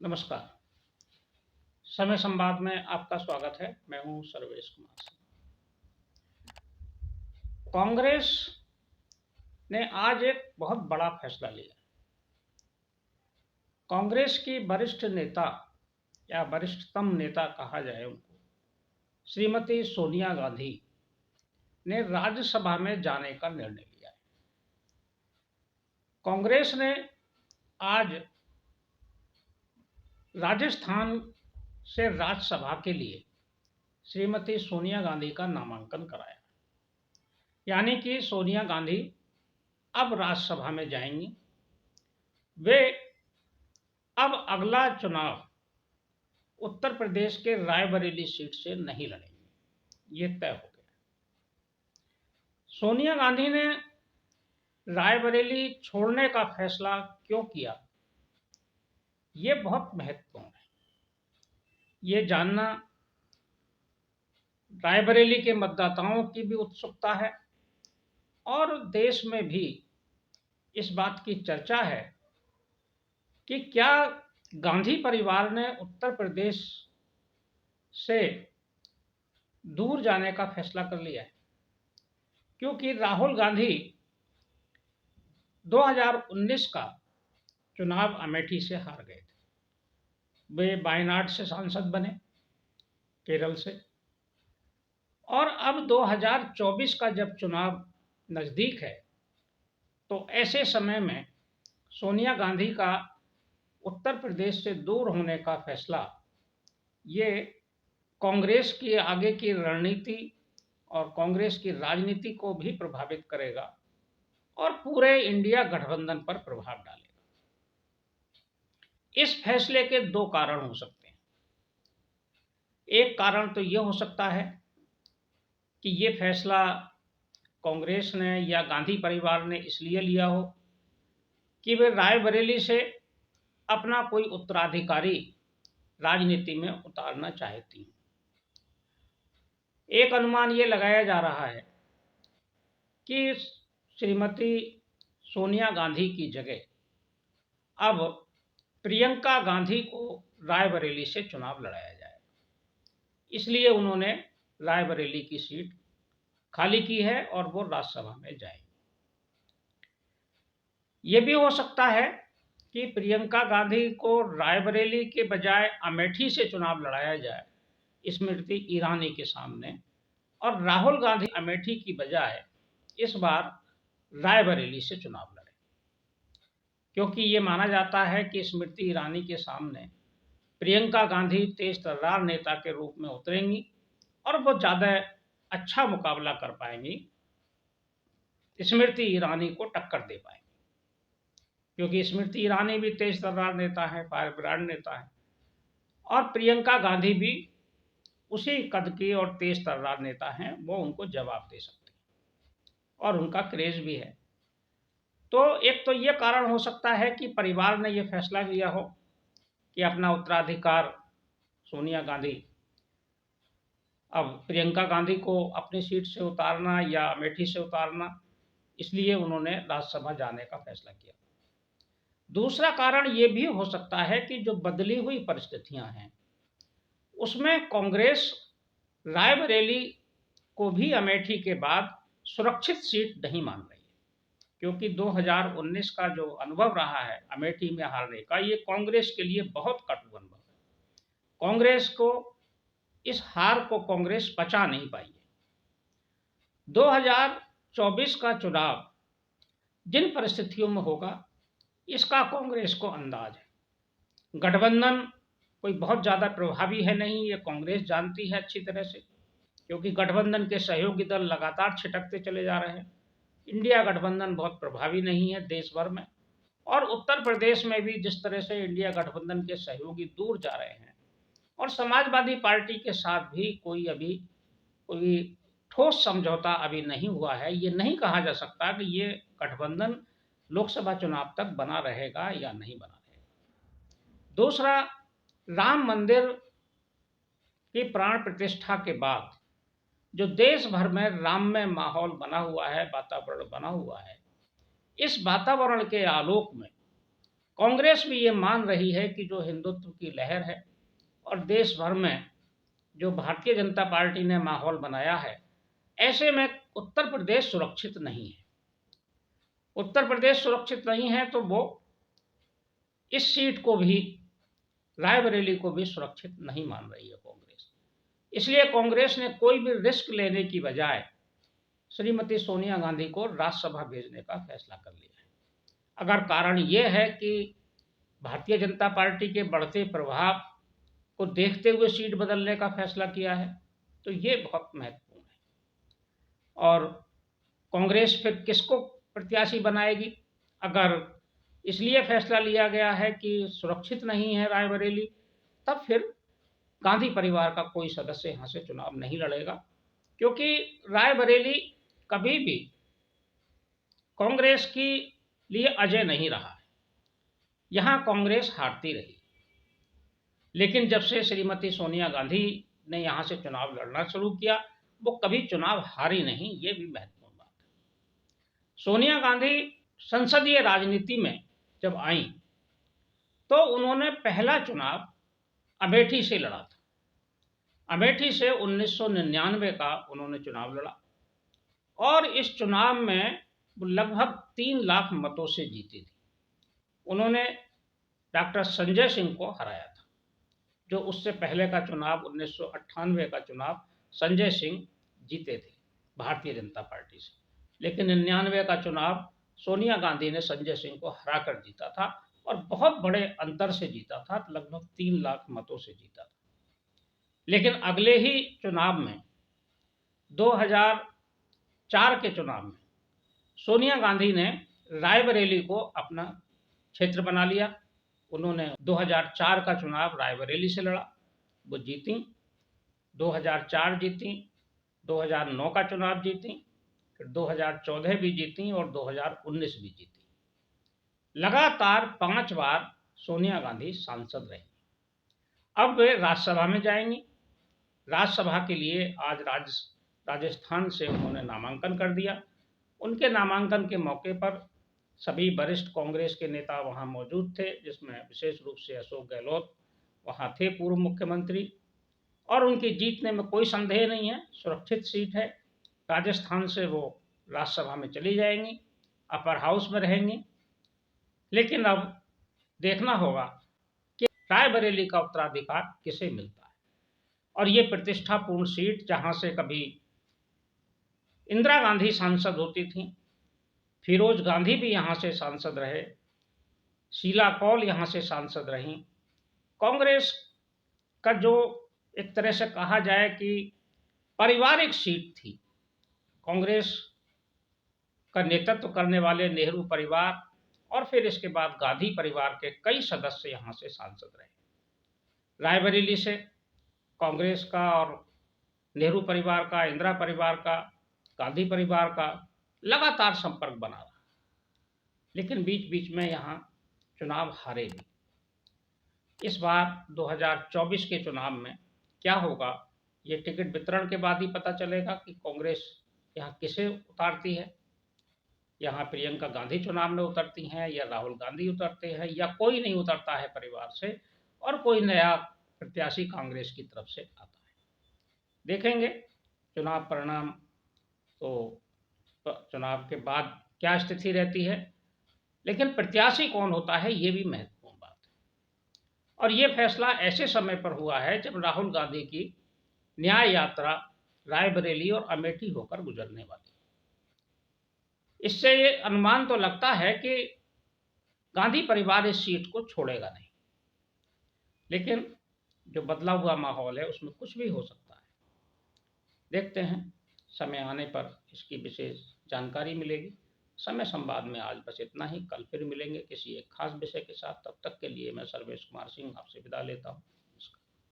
नमस्कार। समय संवाद में आपका स्वागत है। मैं हूं सर्वेश कुमार सिंह। कांग्रेस ने आज एक बहुत बड़ा फैसला लिया। कांग्रेस की वरिष्ठ नेता या वरिष्ठतम नेता कहा जाए उनको, श्रीमती सोनिया गांधी ने राज्यसभा में जाने का निर्णय लिया है। कांग्रेस ने आज राजस्थान से राज्यसभा के लिए श्रीमती सोनिया गांधी का नामांकन कराया। यानी कि सोनिया गांधी अब राज्यसभा में जाएंगी। वे अब अगला चुनाव उत्तर प्रदेश के रायबरेली सीट से नहीं लड़ेंगे, ये तय हो गया। सोनिया गांधी ने रायबरेली छोड़ने का फैसला क्यों किया, ये बहुत महत्वपूर्ण है। ये जानना रायबरेली के मतदाताओं की भी उत्सुकता है और देश में भी इस बात की चर्चा है कि क्या गांधी परिवार ने उत्तर प्रदेश से दूर जाने का फैसला कर लिया है। क्योंकि राहुल गांधी 2019 का चुनाव अमेठी से हार गए थे। वे वायनाड से सांसद बने, केरल से, और अब 2024 का जब चुनाव नज़दीक है तो ऐसे समय में सोनिया गांधी का उत्तर प्रदेश से दूर होने का फैसला ये कांग्रेस की आगे की रणनीति और कांग्रेस की राजनीति को भी प्रभावित करेगा और पूरे इंडिया गठबंधन पर प्रभाव डालेगा। इस फैसले के दो कारण हो सकते हैं। एक कारण तो यह हो सकता है कि ये फैसला कांग्रेस ने या गांधी परिवार ने इसलिए लिया हो कि वे रायबरेली से अपना कोई उत्तराधिकारी राजनीति में उतारना चाहती हैं। एक अनुमान ये लगाया जा रहा है कि श्रीमती सोनिया गांधी की जगह अब प्रियंका गांधी को रायबरेली से चुनाव लड़ाया जाए, इसलिए उन्होंने रायबरेली की सीट खाली की है और वो राज्यसभा में जाएंगे। ये भी हो सकता है कि प्रियंका गांधी को रायबरेली के बजाय अमेठी से चुनाव लड़ाया जाए स्मृति ईरानी के सामने, और राहुल गांधी अमेठी की बजाय इस बार रायबरेली से चुनाव लड़े। क्योंकि ये माना जाता है कि स्मृति ईरानी के सामने प्रियंका गांधी तेज तर्रार नेता के रूप में उतरेंगी और वो ज़्यादा अच्छा मुकाबला कर पाएंगी, स्मृति ईरानी को टक्कर दे पाएंगी। क्योंकि स्मृति ईरानी भी तेज तर्रार नेता है, फायरब्रांड नेता है, और प्रियंका गांधी भी उसी कद की और तेज तर्रार नेता हैं। वो उनको जवाब दे सकते हैं और उनका क्रेज भी है। तो एक तो ये कारण हो सकता है कि परिवार ने ये फैसला लिया हो कि अपना उत्तराधिकार सोनिया गांधी अब प्रियंका गांधी को अपनी सीट से उतारना या अमेठी से उतारना, इसलिए उन्होंने राज्यसभा जाने का फैसला किया। दूसरा कारण ये भी हो सकता है कि जो बदली हुई परिस्थितियां हैं उसमें कांग्रेस रायबरेली को भी अमेठी के बाद सुरक्षित सीट नहीं मान रही है। क्योंकि 2019 का जो अनुभव रहा है अमेठी में हारने का, ये कांग्रेस के लिए बहुत कटु अनुभव है। कांग्रेस को इस हार को कांग्रेस पचा नहीं पाई है। 2024 का चुनाव जिन परिस्थितियों में होगा इसका कांग्रेस को अंदाज है। गठबंधन कोई बहुत ज़्यादा प्रभावी है नहीं, ये कांग्रेस जानती है अच्छी तरह से, क्योंकि गठबंधन के सहयोगी दल लगातार छिटकते चले जा रहे हैं। इंडिया गठबंधन बहुत प्रभावी नहीं है देश भर में, और उत्तर प्रदेश में भी जिस तरह से इंडिया गठबंधन के सहयोगी दूर जा रहे हैं, और समाजवादी पार्टी के साथ भी कोई ठोस समझौता अभी नहीं हुआ है। ये नहीं कहा जा सकता कि ये गठबंधन लोकसभा चुनाव तक बना रहेगा या नहीं बना रहेगा। दूसरा, राम मंदिर की प्राण प्रतिष्ठा के बाद जो देश भर में राममय माहौल बना हुआ है, वातावरण बना हुआ है, इस वातावरण के आलोक में कांग्रेस भी ये मान रही है कि जो हिंदुत्व की लहर है और देश भर में जो भारतीय जनता पार्टी ने माहौल बनाया है, ऐसे में उत्तर प्रदेश सुरक्षित नहीं है। उत्तर प्रदेश सुरक्षित नहीं है तो वो इस सीट को भी, रायबरेली को भी सुरक्षित नहीं मान रही है कांग्रेस। इसलिए कांग्रेस ने कोई भी रिस्क लेने की बजाय श्रीमती सोनिया गांधी को राज्यसभा भेजने का फैसला कर लिया है। अगर कारण ये है कि भारतीय जनता पार्टी के बढ़ते प्रभाव को देखते हुए सीट बदलने का फैसला किया है, तो ये बहुत महत्वपूर्ण है। और कांग्रेस फिर किसको प्रत्याशी बनाएगी? अगर इसलिए फैसला लिया गया है कि सुरक्षित नहीं है रायबरेली, तब फिर गांधी परिवार का कोई सदस्य यहाँ से चुनाव नहीं लड़ेगा, क्योंकि रायबरेली कभी भी कांग्रेस के लिए अजय नहीं रहा है। यहाँ कांग्रेस हारती रही, लेकिन जब से श्रीमती सोनिया गांधी ने यहाँ से चुनाव लड़ना शुरू किया, वो कभी चुनाव हारी नहीं, ये भी महत्वपूर्ण बात है। सोनिया गांधी संसदीय राजनीति में जब आई तो उन्होंने पहला चुनाव अमेठी से लड़ा था। अमेठी से 1999 का उन्होंने चुनाव लड़ा और इस चुनाव में लगभग 3 लाख मतों से जीती थी। उन्होंने डॉक्टर संजय सिंह को हराया था। जो उससे पहले का चुनाव 1998 का चुनाव संजय सिंह जीते थे भारतीय जनता पार्टी से, लेकिन 99 का चुनाव सोनिया गांधी ने संजय सिंह को हरा कर जीता था और बहुत बड़े अंतर से जीता था, लगभग 3 लाख मतों से जीता था। लेकिन अगले ही चुनाव में 2004 के चुनाव में सोनिया गांधी ने रायबरेली को अपना क्षेत्र बना लिया। उन्होंने 2004 का चुनाव रायबरेली से लड़ा, वो जीती, 2004 जीती, 2009 का चुनाव जीती, फिर 2014 भी जीती और 2019 भी जीती। लगातार 5 बार सोनिया गांधी सांसद रही। अब वे राज्यसभा में जाएंगी। राज्यसभा के लिए आज राजस्थान से उन्होंने नामांकन कर दिया। उनके नामांकन के मौके पर सभी वरिष्ठ कांग्रेस के नेता वहां मौजूद थे, जिसमें विशेष रूप से अशोक गहलोत वहां थे, पूर्व मुख्यमंत्री, और उनकी जीतने में कोई संदेह नहीं है। सुरक्षित सीट है। राजस्थान से वो राज्यसभा में चली जाएंगी, अपर हाउस में रहेंगी। लेकिन अब देखना होगा कि रायबरेली का उत्तराधिकार किसे मिलता है। और ये प्रतिष्ठापूर्ण सीट, जहां से कभी इंदिरा गांधी सांसद होती थी, फिरोज गांधी भी यहाँ से सांसद रहे, शीला कौल यहाँ से सांसद रहीं। कांग्रेस का जो एक तरह से कहा जाए कि पारिवारिक सीट थी, कांग्रेस का नेतृत्व करने वाले नेहरू परिवार और फिर इसके बाद गांधी परिवार के कई सदस्य यहाँ से सांसद रहे। रायबरेली से कांग्रेस का और नेहरू परिवार का, इंदिरा परिवार का, गांधी परिवार का लगातार संपर्क बना रहा, लेकिन बीच बीच में यहाँ चुनाव हारे भी। इस बार 2024 के चुनाव में क्या होगा, ये टिकट वितरण के बाद ही पता चलेगा कि कांग्रेस यहाँ किसे उतारती है। यहाँ प्रियंका गांधी चुनाव में उतरती हैं या राहुल गांधी उतरते हैं या कोई नहीं उतरता है परिवार से और कोई नया प्रत्याशी कांग्रेस की तरफ से आता है। देखेंगे चुनाव परिणाम, तो चुनाव के बाद क्या स्थिति रहती है, लेकिन प्रत्याशी कौन होता है ये भी महत्वपूर्ण बात है। और ये फैसला ऐसे समय पर हुआ है जब राहुल गांधी की न्याय यात्रा रायबरेली और अमेठी होकर गुजरने वाली। इससे ये अनुमान तो लगता है कि गांधी परिवार इस सीट को छोड़ेगा नहीं, लेकिन जो बदला हुआ माहौल है उसमें कुछ भी हो सकता है। देखते हैं, समय आने पर इसकी विशेष जानकारी मिलेगी। समय संवाद में आज बस इतना ही। कल फिर मिलेंगे किसी एक खास विषय के साथ। तब तक के लिए मैं सर्वेश कुमार सिंह आपसे विदा लेता हूँ।